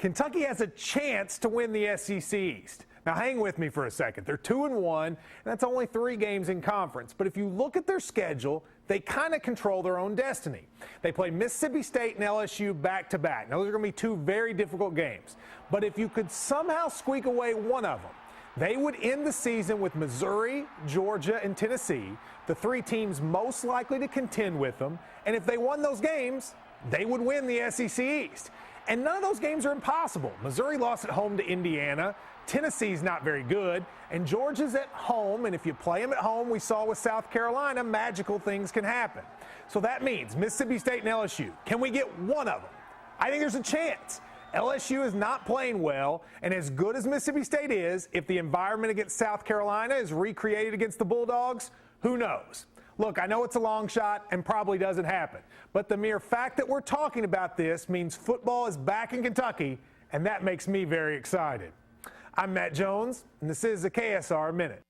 Kentucky has a chance to win the SEC East. Now hang with me for a second. They're 2-1, and that's only 3 games in conference. But if you look at their schedule, they kind of control their own destiny. They play Mississippi State and LSU back-to-back. Now those are going to be 2 very difficult games. But if you could somehow squeak away one of them, they would end the season with Missouri, Georgia, and Tennessee, the 3 teams most likely to contend with them. And if they won those games, they would win the SEC East. And none of those games are impossible. Missouri lost at home to Indiana. Tennessee's not very good. And Georgia's at home. And if you play them at home, we saw with South Carolina, magical things can happen. So that means Mississippi State and LSU. Can we get one of them? I think there's a chance. LSU is not playing well, and as good as Mississippi State is, if the environment against South Carolina is recreated against the Bulldogs, who knows? Look, I know it's a long shot and probably doesn't happen, but the mere fact that we're talking about this means football is back in Kentucky, and that makes me very excited. I'm Matt Jones, and this is the KSR Minute.